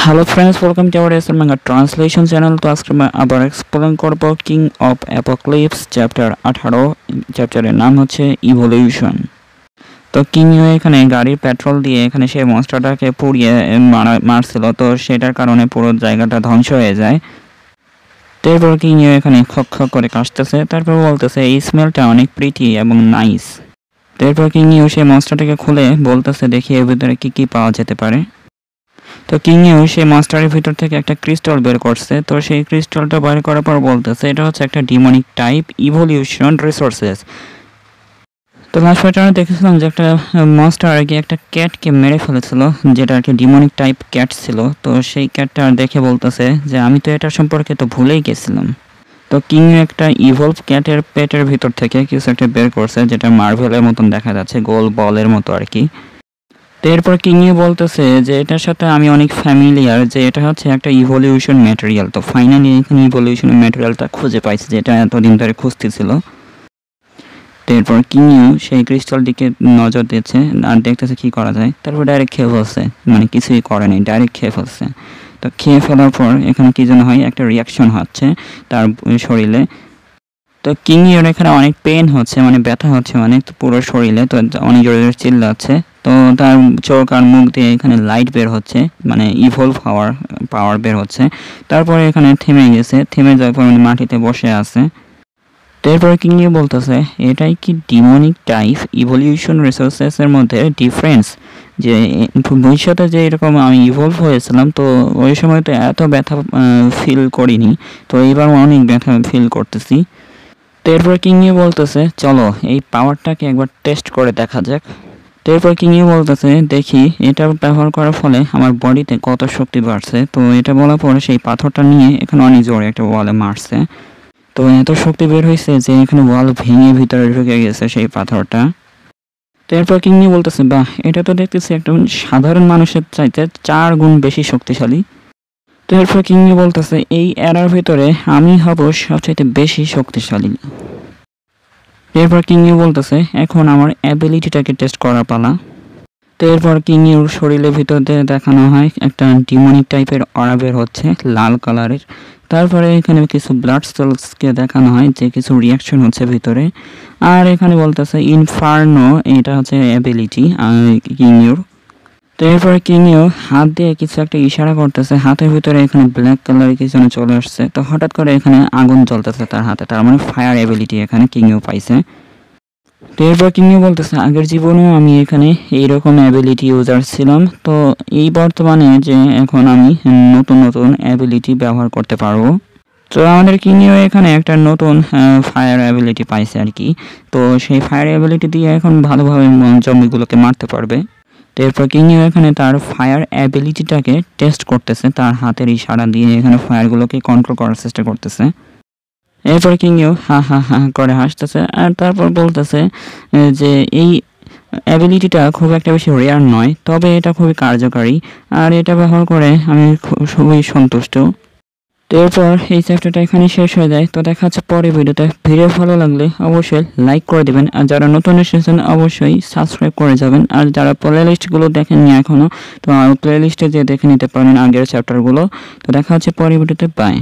Hello friends, welcome to our SL manga translation channel. তো আজকে আবার এক্সপ্লেন করব কিং অফ অ্যাপোক্লিপস চ্যাপ্টার 18। চ্যাপ্টারের নাম হচ্ছে ইভলিউশন। তো কিং এখানে গাড়ির পেট্রোল দিয়ে এখানে সেই মনস্টারটাকে পুড়িয়ে মারছিল, তো সেটার কারণে পুরো জায়গাটা ধ্বংস হয়ে যায়। তারপর কিং এখানে খক খক করে কাশতেছে, তারপর বলতেছে এই স্মেলটা অনেক প্রিটি এবং নাইস। তারপর কিং সেই মনস্টারটাকে খুলে বলতেছে দেখি এর ভিতরে কি কি পাওয়া যেতে পারে। তো কিংও সেই মাস্টারের ভিতর থেকে একটা ক্রিস্টাল বের করছে। তো সেই ক্রিস্টালটা বের করার পর বলতেছে এটা হচ্ছে একটা ডিমনিক টাইপ ইভলিউশন রিসোর্সেস। তো লাস্ট প্যাটার্নে দেখেছিলাম যে একটা মাস্টার আর কি একটা ক্যাটকে মেরে ফেলেছিল, যেটা আর কি ডিমনিক টাইপ ক্যাট ছিল। তো সেই ক্যাটটা দেখে বলতেছে যে আমি তো এটা সম্পর্কে তো ভুলেই গেছিলাম। তো কিং একটা ইভলভ ক্যাটের পেটের ভিতর থেকে কিছু একটা বের করছে, যেটা মার্ভেলের মতন দেখা যাচ্ছে, গোল বলের মতো আর কি। এরপর কিংই বলতেছে যে এটার সাথে আমি অনেক ফ্যামিলিয়ার, যে এটা হচ্ছে একটা ইভলিউশন ম্যাটেরিয়াল। তো ফাইনালি এখানে ইভলিউশন ম্যাটেরিয়ালটা খুঁজে পাইছে, যেটা এতদিন ধরে খুঁজতেছিল। এরপর কিংইও সেই ক্রিস্টাল দিকে নজর দিচ্ছে আর দেখতেছে কি করা যায়। তারপর ডাইরেক্ট খেয়ে ফেলছে, মানে কিছুই করে নাই, ডাইরেক্ট খেয়ে ফেলছে। তো খেয়ে ফেলার পর এখানে কি যেন হয়, একটা রিয়াকশন হচ্ছে তার শরীরে। তো কিংইয়ের এখানে অনেক পেন হচ্ছে, মানে ব্যথা হচ্ছে মানে পুরো শরীরে। তো অনেক জোরে জোরে চিল্লাচ্ছে। তো তার চোখ আর মুখ দিয়ে এখানে লাইট বের হচ্ছে, মানে ইভলভ হওয়ার পাওয়ার বের হচ্ছে। তারপরে এখানে থেমে গেছে, থেমে যাওয়ার পর মাটিতে বসে আছে। তারপরে কিংই বলতেছে এটাই কি ডিমনিক টাইপ ইভলিউশন রিসোর্সেসের মধ্যে ডিফারেন্স, যে ভবিষ্যতে যে এরকম আমি ইভলভ হয়েছিলাম, তো ওই সময় তো এত ব্যথা ফিল করিনি, তো এবার অনেক ব্যথা ফিল করতেছি। তো এরপর কিংই বলতেছে চলো এই পাওয়ারটাকে একবার টেস্ট করে দেখা যাক। তো এরপর কিংই বলতেছে দেখি এটা ব্যবহার করার ফলে আমার বডিতে কত শক্তি বাড়ছে। তো এটা বলার পরে সেই পাথরটা নিয়ে এখানে অনেক জোরে একটা ওয়ালে মারছে। তো এত শক্তি বের হয়েছে যে এখানে ওয়াল ভেঙে ভিতরে ঢুকে গেছে সেই পাথরটা। তো এরপর কিংই বলতেছে বাহ, এটা তো দেখতেছি একটা সাধারণ মানুষের চাইতে 4 গুণ বেশি শক্তিশালী। তো এরপর কিংই বলতেছে এই এরার ভিতরে আমি হব সবচাইতে বেশি শক্তিশালী। এরপর কিংই বলতেছে এখন আমার অ্যাবিলিটিটাকে টেস্ট করার পালা। তো এরপর কিংইর শরীরের ভিতর দিয়ে দেখানো হয় একটা ডিমনিক টাইপের অরা বের হচ্ছে লাল কালারের। তারপরে এখানে কিছু ব্লাড সেলসকে দেখানো হয় যে কিছু রিয়াকশন হচ্ছে ভিতরে। আর এখানে বলতেছে ইনফার্নো, এটা হচ্ছে অ্যাবিলিটি কিংইর। তো এরপরে কিংইও হাত দিয়ে কিছু একটা ইশারা করতেছে, হাতের ভিতরে এখানে ব্ল্যাক কালারের কিছু চলে আসছে। তো হঠাৎ করে এখানে আগুন জ্বলতেছে তার হাতে, তার মানে ফায়ার অ্যাবিলিটি এখানে কিংইও পাইছে। তো এরপর কিংইও বলতেছে আগের জীবনেও আমি এখানে এইরকম অ্যাবিলিটি ইউজার ছিলাম, তো এই বর্তমানে যে এখন আমি নতুন নতুন অ্যাবিলিটি ব্যবহার করতে পারবো। তো আমাদের কিংইও এখানে একটা নতুন ফায়ার অ্যাবিলিটি পাইছে আর কি। তো সেই ফায়ার অ্যাবিলিটি দিয়ে এখন ভালোভাবে জম্বিগুলোকে মারতে পারবে। তো এরপর কিংইও এখানে তার ফায়ার অ্যাবিলিটিটাকে টেস্ট করতেছে, তার হাতের ইশারা দিয়ে এখানে ফায়ারগুলোকে কন্ট্রোল করার চেষ্টা করতেছে। এরপর কিংইও হা হা হা করে হাসতেছে আর তারপর বলতেছে যে এই অ্যাবিলিটিটা খুব একটা বেশি রেয়ার নয়, তবে এটা খুবই কার্যকারী আর এটা ব্যবহার করে আমি খুবই সন্তুষ্ট। তো এরপর এই চ্যাপ্টারটা এখানে শেষ হয়ে যায়। তো দেখা হচ্ছে পরে ভিডিওতে। ভিডিও ভালো লাগলে অবশ্যই লাইক করে দেবেন, আর যারা নতুন এসেছেন অবশ্যই সাবস্ক্রাইব করে যাবেন। আর যারা প্লে লিস্টগুলো দেখেননি এখনও, তো প্লে লিস্টে যেয়ে দেখে নিতে পারেন আগের চ্যাপ্টারগুলো। তো দেখা হচ্ছে পরে ভিডিওতে, বাই।